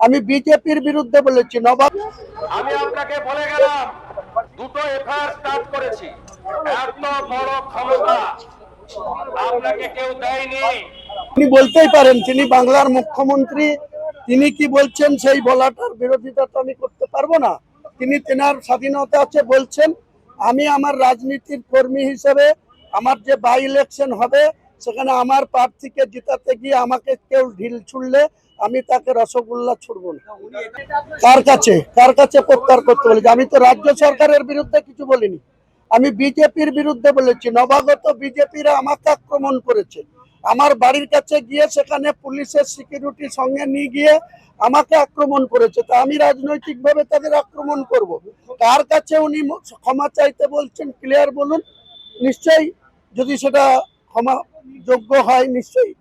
আমি বিজেপির বিরুদ্ধে বলেছি। নবাব আমি আপনাকে বলে গেলাম দুটো এফআইআর স্টার্ট করেছি। এত বড় ক্ষমতা আপনাকে কেউ দেয়নি। তিনি বলতেই পারেন, তিনি বাংলার মুখ্যমন্ত্রী, তিনি কি বলছেন সেই বলাটার বিরোধিতা তো আমি করতে পারবো না। তিনি তেনার স্বাধীনতা আছে বলছেন। আমি আমার রাজনীতির কর্মী হিসেবে আমার যে বাই ইলেকশন হবে সেখানে আমার প্রার্থীকে জিতাতে গিয়ে আমাকে কেউ ঢিল ছুড়লে আমি তাকে রসগোল্লা ছুড়ব না। কার কাছে প্রত্যাহার করতে বলেছি? আমি তো রাজ্য সরকারের বিরুদ্ধে কিছু বলিনি, আমি বিজেপির বিরুদ্ধে বলেছি। নবাগত বিজেপিরা আমাকে আক্রমণ করেছে, আমার বাড়ির কাছে গিয়ে সেখানে পুলিশের সিকিউরিটি সঙ্গে নিয়ে গিয়ে আমাকে আক্রমণ করেছে। তা আমি রাজনৈতিকভাবে তাদের আক্রমণ করব? কার কাছে উনি ক্ষমা চাইতে বলছেন ক্লিয়ার বলুন। নিশ্চয়ই যদি সেটা ক্ষমা যোগ্য হয় নিশ্চয়ই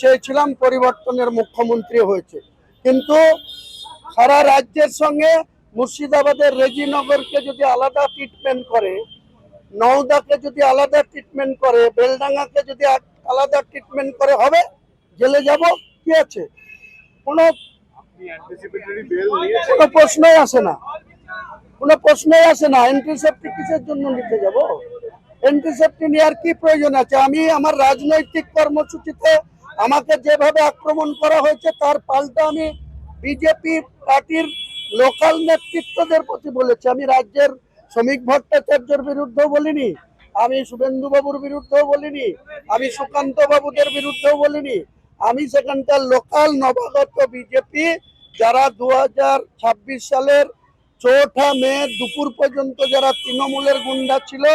চেয়েছিলাম, পরিবর্তনের মুখ্যমন্ত্রী হয়েছে, কিন্তু সারা রাজ্যের সঙ্গে মুর্শিদাবাদের রেজিনগরকে যদি আলাদা ট্রিটমেন্ট করে, নওদাকে যদি আলাদা ট্রিটমেন্ট করে, বেলডাঙ্গাকে যদি আলাদা ট্রিটমেন্ট করে হবে? জেলে যাব কি আছে? কোনো প্রশ্নই আসে না, কোনো প্রশ্নই আসে না। অ্যান্টিসেপ্টিক কিসের জন্য নিতে যাব? অ্যান্টিসেপ্টিক নেওয়ার কি প্রয়োজন আছে? আমি আমার রাজনৈতিক কর্মসূচিতে আমাকে যেভাবে আক্রমণ করা হয়েছে তার পাল্টা আমি বিজেপি পার্টির লোকাল নেতৃত্বদের প্রতি বলেছি। আমি রাজ্যের শ্রমিক ভট্টাচার্যের বিরুদ্ধেও বলিনি, আমি শুভেন্দু বাবুর বিরুদ্ধেও বলিনি, আমি সুকান্ত বাবুদের বিরুদ্ধেও বলিনি। আমি সেখানকার লোকাল নবাগত বিজেপি যারা 2026 সালের 4 মে দুপুর পর্যন্ত যারা তৃণমূলের গুন্ডা ছিল,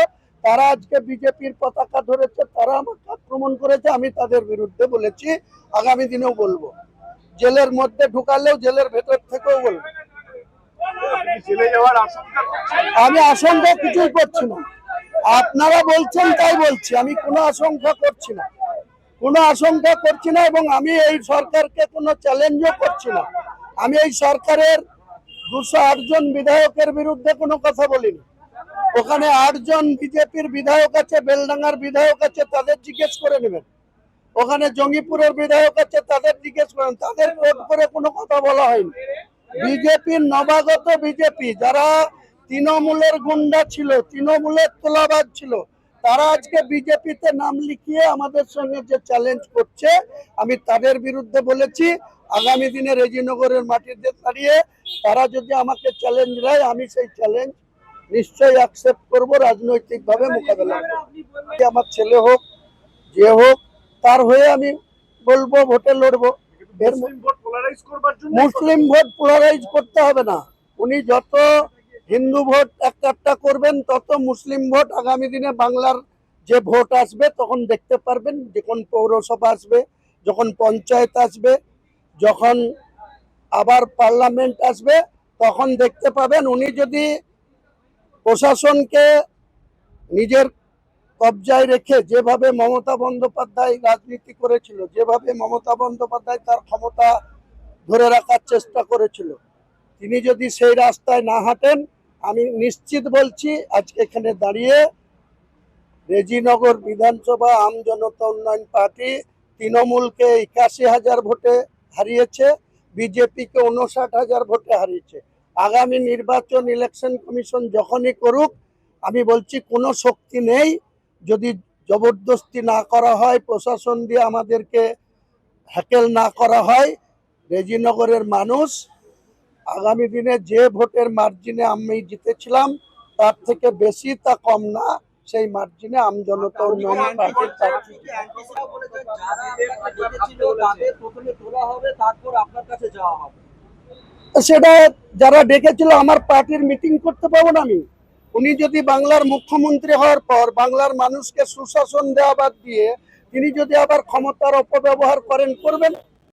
তারা আজকে বিজেপির পতাকা ধরেছে, তারা আমাকে আক্রমণ করেছে, আমি তাদের বিরুদ্ধে বলেছি, আগামী দিনেও বলবো। জেলের মধ্যে ঢুকালেও জেলের ভেতর থেকেও বলবো। আমি আশঙ্কা কিছুই করছি না, আপনারা বলছেন তাই বলছি। আমি কোনো আশঙ্কা করছি না, কোনো আশঙ্কা করছি না, এবং আমি এই সরকারকে কোনো চ্যালেঞ্জও করছি না। আমি এই সরকারের 208 জন বিধায়কের বিরুদ্ধে কোনো কথা বলিনি। ওখানে 8 জন বিজেপির বিধায়ক আছে, বেলডাঙ্গার বিধায়ক আছে, তাদের জিজ্ঞেস করে নেবেন। ওখানে জঙ্গিপুরের বিধায়ক আছে, তাদের জিজ্ঞেস করেন, তাদের কোর্ট করে কোনো কথা বলা হয়নি। বিজেপির নবাগত বিজেপি যারা তৃণমূলের গুন্ডা ছিল, তৃণমূলের তোলাবাজ ছিল, তারা আজকে বিজেপিতে নাম লিখিয়ে আমাদের সঙ্গে যে চ্যালেঞ্জ করছে, আমি তাদের বিরুদ্ধে বলেছি। আগামী দিনে রেজিনগরের মাটিতে দাঁড়িয়ে তারা যদি আমাকে চ্যালেঞ্জ দেয়, আমি সেই চ্যালেঞ্জ নিশ্চয়ই অ্যাকসেপ্ট করব, রাজনৈতিকভাবে মোকাবেলা করব। আমার ছেলে হোক যে হোক, তার হয়ে আমি বলবো, ভোটে লড়বো। মুসলিম ভোট পোলারাইজ করতে হবে না। উনি যত হিন্দু ভোট একটা করবেন, তত মুসলিম ভোট আগামী দিনে বাংলার যে ভোট আসবে তখন দেখতে পারবেন। যখন পৌরসভা আসবে, যখন পঞ্চায়েত আসবে, যখন আবার পার্লামেন্ট আসবে, তখন দেখতে পাবেন উনি যদি প্রশাসনকে নিজের কবজায় রেখে যেভাবে মমতা বন্দ্যোপাধ্যায় রাজনীতি করেছিল, যেভাবে মমতা বন্দ্যোপাধ্যায় তার ক্ষমতা ধরে রাখার চেষ্টা করেছিল, তিনি যদি সেই রাস্তায় না হাঁটেন, আমি নিশ্চিত বলছি আজকে এখানে দাঁড়িয়ে রেজিনগর বিধানসভা আম জনতা উন্নয়ন পার্টি তৃণমূলকে 81,000 ভোটে হারিয়েছে, বিজেপিকে 59,000 ভোটে হারিয়েছে। আগামী নির্বাচন ইলেকশন কমিশন যখনই করুক, আমি বলছি কোনো শক্তি নেই, যদি জবরদস্তি না করা হয়, প্রশাসন দিয়ে আমাদেরকে হ্যাকেল না করা হয়, রেজিনগরের মানুষ আগামী দিনে যে ভোটের মার্জিনে আমি জিতেছিলাম তার থেকে বেশি, তা কম না, সেই মার্জিনে আম জনতা উন্নয়ন পার্টির প্রার্থী। সেটা যারা ডেকেছিল, আমার পার্টির মিটিং করতে পাবো না আমি? উনি যদি বাংলার মুখ্যমন্ত্রী হওয়ার পর বাংলার মানুষকে সুশাসন দেওয়া বাদ দিয়ে তিনি যদি আবার ক্ষমতার অপব্যবহার করেন, করবেন।